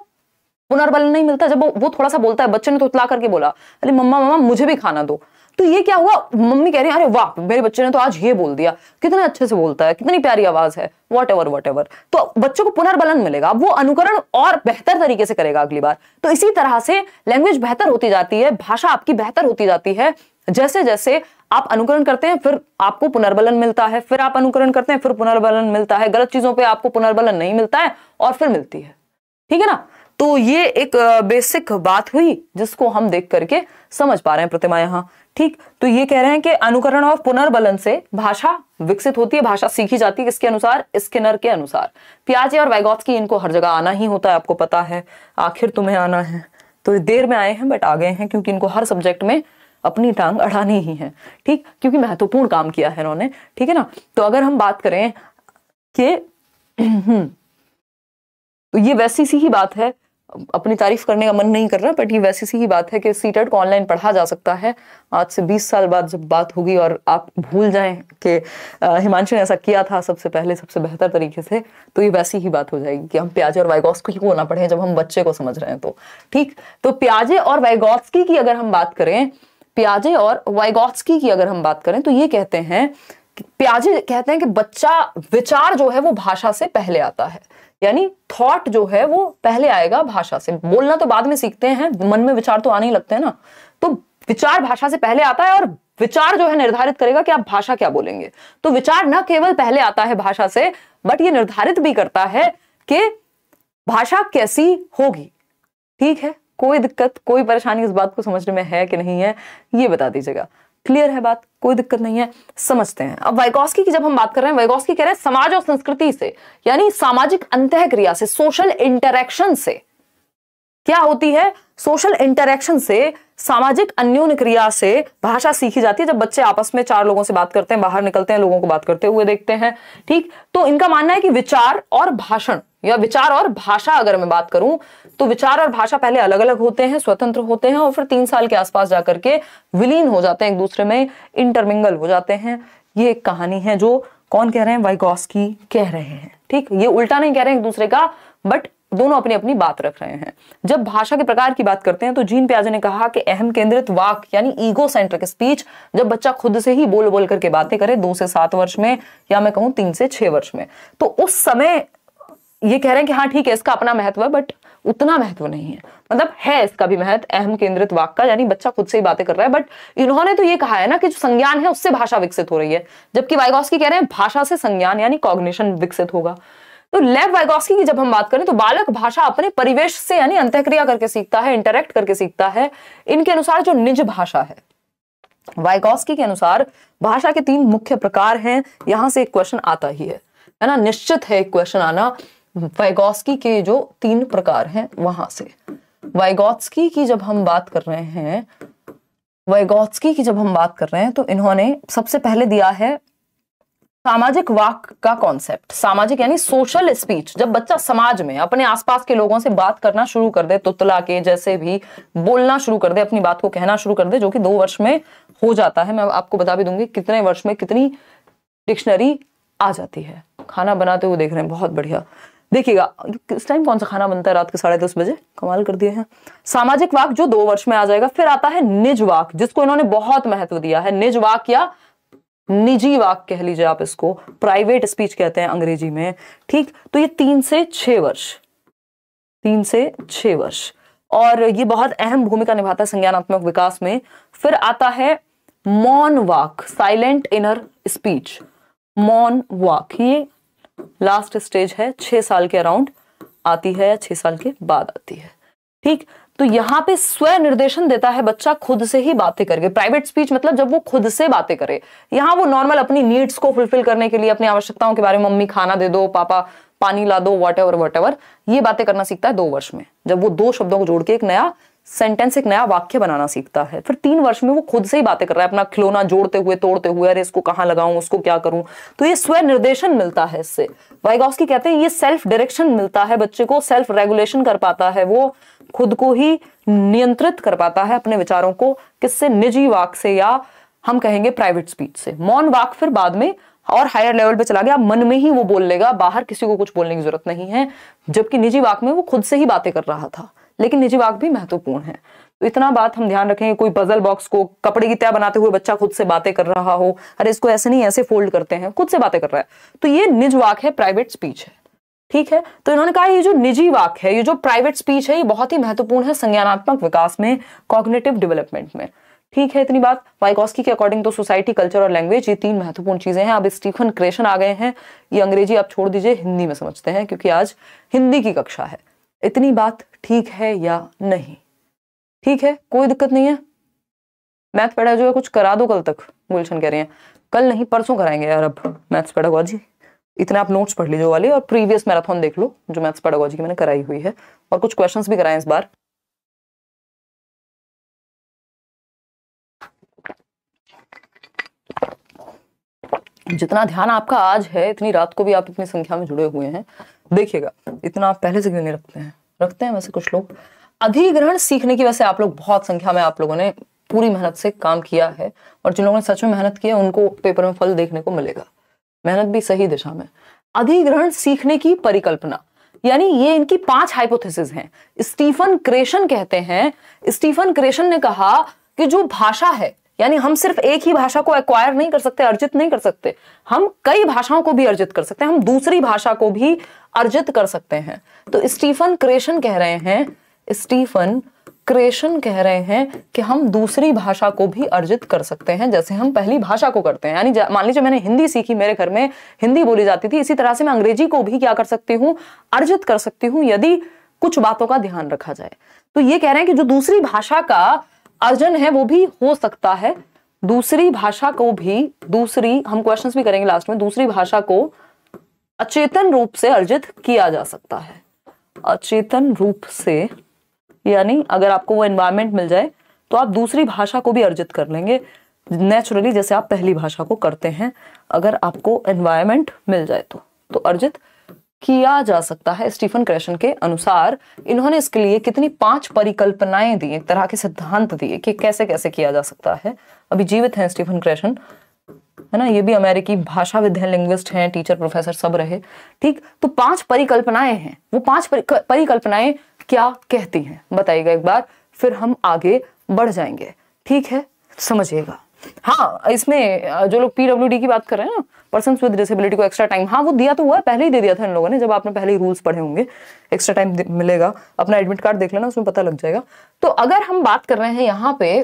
पुनर्बल नहीं मिलता। जब वो थोड़ा सा बोलता है, बच्चे ने तुतला करके बोला, अरे मम्मा मम्मा मुझे भी खाना दो, तो ये क्या हुआ, मम्मी कह रही है अरे वाह मेरे बच्चे ने तो आज ये बोल दिया, कितने अच्छे से बोलता है, कितनी प्यारी आवाज है, व्हाटएवर। तो बच्चों को पुनर्बलन मिलेगा, वो अनुकरण और बेहतर तरीके से करेगा अगली बार। तो इसी तरह से लैंग्वेज बेहतर होती जाती है, भाषा आपकी बेहतर होती जाती है। जैसे जैसे आप अनुकरण करते हैं फिर आपको पुनर्बलन मिलता है, फिर आप अनुकरण करते हैं फिर पुनर्बलन मिलता है, गलत चीजों पे आपको पुनर्बलन नहीं मिलता है और फिर मिलती है। ठीक है ना, तो ये एक बेसिक बात हुई जिसको हम देख करके समझ पा रहे हैं प्रतिमा यहाँ। ठीक, तो ये कह रहे हैं कि अनुकरण और पुनर्बलन से भाषा विकसित होती है, भाषा सीखी जाती है। किसके अनुसार, स्किनर के अनुसार। पियाजे और वाइगोत्स्की, इनको हर जगह आना ही होता है, आपको पता है, आखिर तुम्हें आना है। तो देर में आए हैं बट आ गए हैं, क्योंकि इनको हर सब्जेक्ट में अपनी टांग अड़ानी ही है। ठीक, क्योंकि महत्वपूर्ण काम किया है इन्होंने। ठीक है ना, तो अगर हम बात करें कि तो ये वैसी सी ही बात है, अपनी तारीफ करने का मन नहीं कर रहा, बट ये वैसी सी ही बात है कि सीटेट को ऑनलाइन पढ़ा जा सकता है। आज से 20 साल बाद जब बात होगी और आप भूल जाएं कि हिमांशु ने ऐसा किया था सबसे पहले सबसे बेहतर तरीके से, तो ये वैसी ही बात हो जाएगी कि हम पियाजे और वाइगोत्स्की को ना पढ़ें जब हम बच्चे को समझ रहे हैं। तो ठीक, तो पियाजे और वाइगोत्स्की की अगर हम बात करें, पियाजे और वाइगोत्स्की की अगर हम बात करें तो ये कहते हैं, पियाजे कहते हैं कि बच्चा विचार जो है वो भाषा से पहले आता है, यानी थॉट जो है वो पहले आएगा भाषा से। बोलना तो बाद में सीखते हैं, मन में विचार तो आने ही लगते हैं ना, तो विचार भाषा से पहले आता है और विचार जो है निर्धारित करेगा कि आप भाषा क्या बोलेंगे। तो विचार न केवल पहले आता है भाषा से, बट ये निर्धारित भी करता है कि भाषा कैसी होगी। ठीक है, कोई दिक्कत कोई परेशानी इस बात को समझने में है कि नहीं है, ये बता दीजिएगा। क्लियर है बात, कोई दिक्कत नहीं है, समझते हैं। अब वाइगोत्स्की की जब हम बात कर रहे हैं, वाइगोत्स्की कह रहे हैं समाज और संस्कृति से, यानी सामाजिक अंतःक्रिया से, सोशल इंटरेक्शन से। क्या होती है, सोशल इंटरेक्शन से, सामाजिक अन्योन्य क्रिया से भाषा सीखी जाती है। जब बच्चे आपस में चार लोगों से बात करते हैं, बाहर निकलते हैं, लोगों को बात करते हुए देखते हैं। ठीक, तो इनका मानना है कि विचार और भाषण या विचार और भाषा, अगर मैं बात करूं तो विचार और भाषा पहले अलग अलग होते हैं, स्वतंत्र होते हैं, और फिर 3 साल के आसपास जाकर के विलीन हो जाते हैं, एक दूसरे में इंटरमिंगल हो जाते हैं। ये एक कहानी है जो कौन कह रहे हैं, वाइगोत्स्की कह रहे हैं। ठीक, ये उल्टा नहीं कह रहे हैं एक दूसरे का, बट दोनों अपनी अपनी बात रख रहे हैं। जब भाषा के प्रकार की बात करते हैं तो जीन पियाजे ने कहा कि अहम केंद्रित वाक यानी ईगो सेंट्रिक स्पीच, जब बच्चा खुद से ही बोल बोल करके बातें करे 2 से 7 वर्ष में, या मैं कहूं 3 से 6 वर्ष में, तो उस समय ये कह रहे हैं कि हाँ ठीक है इसका अपना महत्व है, बट उतना महत्व नहीं है। मतलब है इसका भी महत्व अहम केंद्रित वाक का, यानी बच्चा खुद से ही बातें कर रहा है, बट इन्होंने तो ये कहा है ना कि जो संज्ञान है उससे भाषा विकसित हो रही है, जबकि वाइगोत्स्की कह रहे हैं भाषा से संज्ञान यानी कॉग्निशन विकसित होगा। तो लेव वाइगोत्स्की की जब हम बात करें तो बालक भाषा अपने परिवेश से यानी अंतःक्रिया करके सीखता है, इंटरेक्ट करके सीखता है। इनके अनुसार जो निज भाषा है, वाइगोत्स्की के अनुसार भाषा के 3 मुख्य प्रकार हैं। यहां से एक क्वेश्चन आता ही है ना, निश्चित है एक क्वेश्चन आना। वाइगोत्स्की के जो 3 प्रकार हैं वहां से, वाइगोत्स्की की जब हम बात कर रहे हैं, वाइगोत्स्की की जब हम बात कर रहे हैं तो इन्होंने सबसे पहले दिया है सामाजिक वाक का कॉन्सेप्ट। सामाजिक यानी सोशल स्पीच, जब बच्चा समाज में अपने आसपास के लोगों से बात करना शुरू कर दे, तुतला के जैसे भी बोलना शुरू कर दे, अपनी बात को कहना शुरू कर दे, जो कि 2 वर्ष में हो जाता है। मैं आपको बता भी दूंगी कितने वर्ष में कितनी डिक्शनरी आ जाती है। खाना बनाते हुए देख रहे हैं, बहुत बढ़िया। देखिएगा इस टाइम कौन सा खाना बनता है, रात के 10:30 बजे, कमाल कर दिए हैं। सामाजिक वाक जो 2 वर्ष में आ जाएगा। फिर आता है निज वाक, जिसको इन्होंने बहुत महत्व दिया है। निज वाक या निजी वाक कह लीजिए आप, इसको प्राइवेट स्पीच कहते हैं अंग्रेजी में। ठीक, तो ये 3 से 6 वर्ष, 3 से 6 वर्ष, और ये बहुत अहम भूमिका निभाता है संज्ञानात्मक विकास में। फिर आता है मौन वाक, साइलेंट इनर स्पीच, मौन वाक, ये लास्ट स्टेज है, 6 साल के अराउंड आती है या 6 साल के बाद आती है। ठीक, तो यहां पे स्व निर्देशन देता है बच्चा खुद से ही बातें करके। प्राइवेट स्पीच मतलब जब वो खुद से बातें करे, यहां वो नॉर्मल अपनी नीड्स को फुलफिल करने के लिए, अपनी आवश्यकताओं के बारे में, मम्मी खाना दे दो, पापा पानी ला दो, whatever, ये बातें करना सीखता है 2 वर्ष में, जब वो 2 शब्दों को जोड़ के एक नया सेंटेंस, एक नया वाक्य बनाना सीखता है। फिर 3 वर्ष में वो खुद से ही बातें कर रहा है, अपना खिलौना जोड़ते हुए तोड़ते हुए, अरे इसको कहाँ लगाऊं, उसको क्या करूं। तो ये स्व निर्देशन मिलता है इससे। वाइगॉस्की कहते हैं ये सेल्फ डायरेक्शन मिलता है बच्चे को, सेल्फ रेगुलेशन कर पाता है, वो खुद को ही नियंत्रित कर पाता है अपने विचारों को। किससे? निजी वाक से, या हम कहेंगे प्राइवेट स्पीच से। मौन वाक फिर बाद में और हायर लेवल पे चला गया, मन में ही वो बोल लेगा, बाहर किसी को कुछ बोलने की जरूरत नहीं है। जबकि निजी वाक में वो खुद से ही बातें कर रहा था, लेकिन निजी वाक भी महत्वपूर्ण है। तो इतना बात हम ध्यान रखेंगे। कोई पजल बॉक्स को कपड़े की तह बनाते हुए बच्चा खुद से बातें कर रहा हो, अरे इसको ऐसे नहीं ऐसे फोल्ड करते हैं, खुद से बातें कर रहा है, तो ये निज वाक है, प्राइवेट स्पीच है। ठीक है, तो इन्होंने कहा ये जो निजी वाक है, ये जो प्राइवेट स्पीच है, ये बहुत ही महत्वपूर्ण है संज्ञानात्मक विकास में, कॉग्निटिव डेवलपमेंट में। ठीक है, इतनी बात। वाइगॉस्की के अकॉर्डिंग तो सोसाइटी, कल्चर और लैंग्वेज, ये 3 महत्वपूर्ण चीजें हैं। अब स्टीफन क्रेशन आ गए हैं, ये अंग्रेजी आप छोड़ दीजिए, हिंदी में समझते हैं, क्योंकि आज हिंदी की कक्षा है। इतनी बात ठीक है या नहीं? ठीक है, कोई दिक्कत नहीं है। मैथ पेडागोजी कुछ करा दो कल तक, गुलशन कह रहे हैं। कल नहीं, परसों कराएंगे यार अब मैथ्स पेडागोजी। इतने आप नोट्स पढ़ लीजिए वाले, और प्रीवियस मैराथन देख लो जो मैथ्स पेडागोजी की मैंने कराई हुई है, और कुछ क्वेश्चंस भी कराए इस बार। जितना ध्यान आपका आज है, इतनी रात को भी आप इतनी संख्या में जुड़े हुए हैं, देखिएगा इतना आप पहले से क्यों नहीं रखते हैं? रखते हैं वैसे कुछ लोग। अधिग्रहण सीखने की वैसे आप लोग बहुत संख्या में, आप लोगों ने पूरी मेहनत से काम किया है, और जिन लोगों ने सच में मेहनत की है उनको पेपर में फल देखने को मिलेगा। मेहनत भी सही दिशा में। अधिग्रहण सीखने की परिकल्पना, यानी ये इनकी 5 हाइपोथेसिस हैं। स्टीफन क्रेशन कहते हैं, स्टीफन क्रेशन ने कहा कि जो भाषा है, यानी हम सिर्फ एक ही भाषा को एक्वायर नहीं कर सकते, अर्जित नहीं कर सकते, हम कई भाषाओं को भी अर्जित कर सकते हैं, हम दूसरी भाषा को भी अर्जित कर सकते हैं। तो स्टीफन क्रेशन कह रहे हैं, स्टीफन क्रेशन कह रहे हैं कि हम दूसरी भाषा को भी अर्जित कर सकते हैं, जैसे हम पहली भाषा को करते हैं। यानी मान लीजिए मैंने हिंदी सीखी, मेरे घर में हिंदी बोली जाती थी, इसी तरह से मैं अंग्रेजी को भी क्या कर सकती हूँ? अर्जित कर सकती हूँ, यदि कुछ बातों का ध्यान रखा जाए। तो ये कह रहे हैं कि जो दूसरी भाषा का अर्जन है वो भी हो सकता है, दूसरी भाषा को भी, दूसरी, हम क्वेश्चंस भी करेंगे लास्ट में, दूसरी भाषा को अचेतन रूप से अर्जित किया जा सकता है। अचेतन रूप से, यानी अगर आपको वो एनवायरनमेंट मिल जाए तो आप दूसरी भाषा को भी अर्जित कर लेंगे नेचुरली, जैसे आप पहली भाषा को करते हैं। अगर आपको एनवायरनमेंट मिल जाए तो अर्जित किया जा सकता है। स्टीफन क्रेशन के अनुसार इन्होंने इसके लिए कितनी 5 परिकल्पनाएं दी, एक तरह के सिद्धांत दिए कि कैसे कैसे किया जा सकता है। अभी जीवित हैं स्टीफन क्रेशन, है ना, ये भी अमेरिकी भाषा विद्या लिंग्विस्ट हैं, टीचर प्रोफेसर सब रहे। ठीक, तो 5 परिकल्पनाएं हैं। वो 5 परिकल्पनाएं क्या कहती हैं बताइएगा एक बार, फिर हम आगे बढ़ जाएंगे। ठीक है, समझिएगा। हाँ, इसमें जो लोग पीडब्ल्यूडी की बात कर रहे हैं ना, पर्सन्स विद डिसेबिलिटी को एक्स्ट्रा टाइम, हाँ वो दिया तो हुआ है, पहले ही दे दिया था इन लोगों ने, जब आपने पहले ही रूल्स पढ़े होंगे। एक्स्ट्रा टाइम मिलेगा, अपना एडमिट कार्ड देख लेना, उसमें पता लग जाएगा। तो अगर हम बात कर रहे हैं यहाँ पे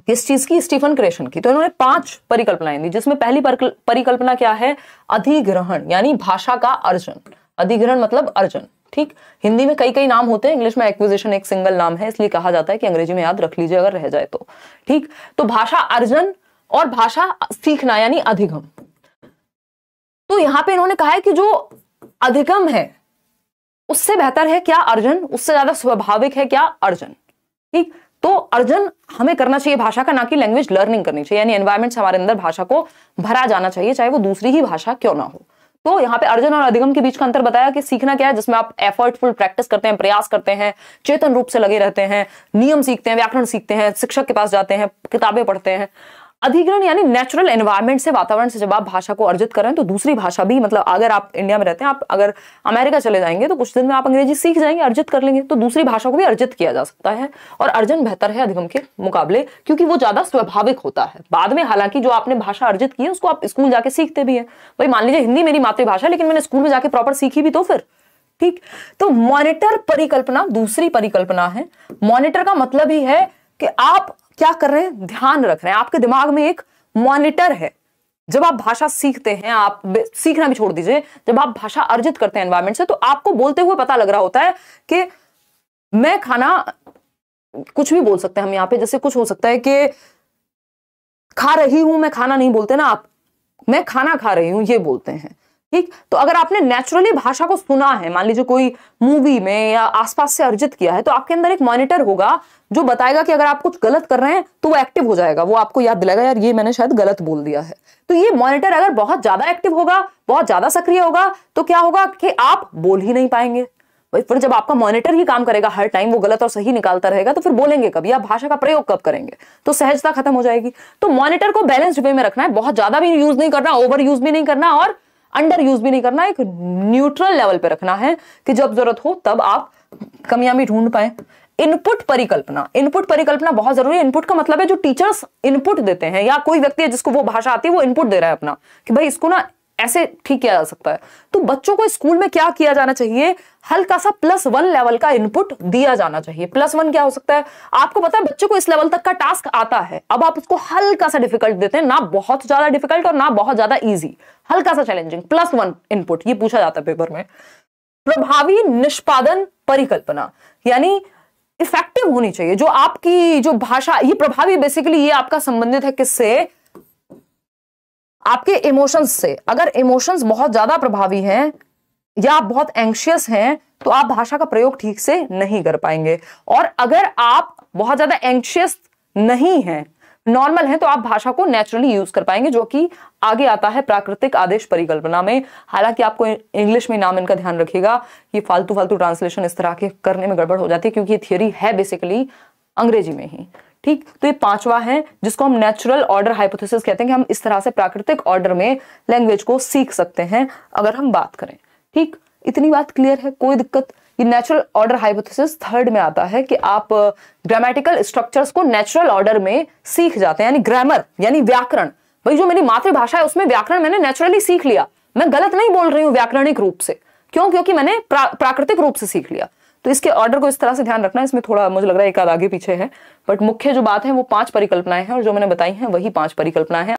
किस चीज की? स्टीफन क्रेशन की। तो इन्होंने 5 परिकल्पनाएं दी, जिसमें पहली परिकल्पना क्या है? अधिग्रहण, यानी भाषा का अर्जन। अधिग्रहण मतलब अर्जन। ठीक, हिंदी में कई कई नाम होते हैं, इंग्लिश में एक्विजिशन एक सिंगल नाम है, इसलिए कहा जाता है कि अंग्रेजी में याद रख लीजिए अगर रह जाए तो। ठीक, तो भाषा अर्जन और भाषा सीखना यानी अधिगम। तो यहां पे इन्होंने कहा है कि जो अधिगम है उससे बेहतर है क्या? अर्जन। उससे ज्यादा स्वाभाविक है क्या? अर्जन। ठीक, तो अर्जन हमें करना चाहिए भाषा का, ना कि लैंग्वेज लर्निंग करनी चाहिए, यानी एनवायरमेंट से हमारे अंदर भाषा को भरा जाना चाहिए, चाहे वो दूसरी ही भाषा क्यों ना हो। तो यहाँ पे अर्जन और अधिगम के बीच का अंतर बताया कि सीखना क्या है, जिसमें आप एफर्टफुल प्रैक्टिस करते हैं, प्रयास करते हैं, चेतन रूप से लगे रहते हैं, नियम सीखते हैं, व्याकरण सीखते हैं, शिक्षक के पास जाते हैं, किताबें पढ़ते हैं। अधिग्रहण यानी नेचुरल एनवायरनमेंट से, वातावरण से जब आप भाषा को अर्जित कर रहे हैं तो दूसरी भाषा भी, मतलब अगर आप इंडिया में रहते हैं, आप अगर अमेरिका चले जाएंगे तो कुछ दिन में आप अंग्रेजी सीख जाएंगे, अर्जित कर लेंगे, तो दूसरी भाषा को भी अर्जित किया जा सकता है। और अर्जन बेहतर है अधिगम के मुकाबले, क्योंकि वो ज्यादा स्वाभाविक होता है। बाद में हालांकि जो आपने भाषा अर्जित की है उसको आप स्कूल जाके सीखते भी है। भाई मान लीजिए हिंदी मेरी मातृभाषा, लेकिन मैंने स्कूल में जाके प्रॉपर सीखी भी तो फिर। ठीक, तो मॉनिटर परिकल्पना दूसरी परिकल्पना है। मॉनिटर का मतलब ही है कि आप क्या कर रहे हैं? ध्यान रख रहे हैं, आपके दिमाग में एक मॉनिटर है। जब आप भाषा सीखते हैं, आप सीखना भी छोड़ दीजिए, जब आप भाषा अर्जित करते हैं एनवायरनमेंट से, तो आपको बोलते हुए पता लग रहा होता है कि मैं खाना, कुछ भी बोल सकते हैं हम यहाँ पे, जैसे कुछ हो सकता है कि खा रही हूं, मैं खाना नहीं बोलते ना आप, मैं खाना खा रही हूं ये बोलते हैं। ठीक, तो अगर आपने नेचुरली भाषा को सुना है, मान लीजिए कोई मूवी में या आसपास से अर्जित किया है, तो आपके अंदर एक मॉनिटर होगा जो बताएगा कि अगर आप कुछ गलत कर रहे हैं तो वो एक्टिव हो जाएगा, वो आपको याद दिलाएगा यार ये मैंने शायद गलत बोल दिया है। तो ये मॉनिटर अगर बहुत ज्यादा एक्टिव होगा, बहुत ज्यादा सक्रिय होगा, तो क्या होगा कि आप बोल ही नहीं पाएंगे। फिर जब आपका मॉनिटर ही काम करेगा हर टाइम, वो गलत और सही निकालता रहेगा, तो फिर बोलेंगे कब या भाषा का प्रयोग कब करेंगे, तो सहजता खत्म हो जाएगी। तो मॉनिटर को बैलेंस्ड वे में रखना है, बहुत ज्यादा भी यूज नहीं करना, ओवर यूज भी नहीं करना और अंडर यूज भी नहीं करना, एक न्यूट्रल लेवल पे रखना है कि जब जरूरत हो तब आप कमियां भी ढूंढ पाए। इनपुट परिकल्पना, इनपुट परिकल्पना बहुत जरूरी है। इनपुट का मतलब है जो टीचर्स इनपुट देते हैं या कोई व्यक्ति है जिसको वो भाषा आती है वो इनपुट दे रहा है अपना कि भाई इसको ना ऐसे ठीक किया जा सकता है। तो बच्चों को स्कूल में क्या किया जाना चाहिए, हल्का सा +1 लेवल का इनपुट दिया जाना चाहिए। +1 क्या हो सकता है, आपको पता है बच्चे को इस लेवल तक का टास्क आता है, अब आप उसको हल्का सा डिफिकल्ट देते हैं, ना बहुत ज्यादा डिफिकल्ट और ना बहुत ज्यादा इजी, हल्का सा चैलेंजिंग, +1 इनपुट, ये पूछा जाता है पेपर में। प्रभावी निष्पादन परिकल्पना, यानी इफेक्टिव होनी चाहिए जो आपकी जो भाषा, ये प्रभावी बेसिकली ये आपका संबंधित है किससे, आपके इमोशंस से। अगर इमोशंस बहुत ज्यादा प्रभावी हैं या आप बहुत एंग्शियस हैं तो आप भाषा का प्रयोग ठीक से नहीं कर पाएंगे, और अगर आप बहुत ज्यादा एंग्शियस नहीं हैं, नॉर्मल है, तो आप भाषा को नेचुरली यूज कर पाएंगे, जो कि आगे आता है प्राकृतिक आदेश परिकल्पना में। हालांकि आपको इंग्लिश में नाम इनका ध्यान रखिएगा, ये फालतू ट्रांसलेशन इस तरह के करने में गड़बड़ हो जाती है क्योंकि ये थियरी है बेसिकली अंग्रेजी में ही। ठीक, तो ये 5वां है जिसको हम नेचुरल ऑर्डर हाइपोथेसिस कहते हैं कि हम इस तरह से प्राकृतिक ऑर्डर में लैंग्वेज को सीख सकते हैं अगर हम बात करें। ठीक, इतनी बात क्लियर है, कोई दिक्कत। ये नेचुरल ऑर्डर हाइपोथेसिस 3rd में आता है कि आप ग्रामेटिकल स्ट्रक्चर्स को नेचुरल ऑर्डर में सीख जाते हैं, यानी ग्रामर यानी व्याकरण। भाई जो मेरी मातृभाषा है उसमें व्याकरण मैंने नेचुरली सीख लिया, मैं गलत नहीं बोल रही हूं व्याकरणिक रूप से, क्यों, क्योंकि मैंने प्राकृतिक रूप से सीख लिया। तो इसके ऑर्डर को इस तरह से ध्यान रखना, इसमें थोड़ा मुझे लग रहा है एक आध आगे पीछे है, बट मुख्य जो बात है वो 5 परिकल्पनाएं हैं और जो मैंने बताई हैं वही 5 परिकल्पनाएं हैं।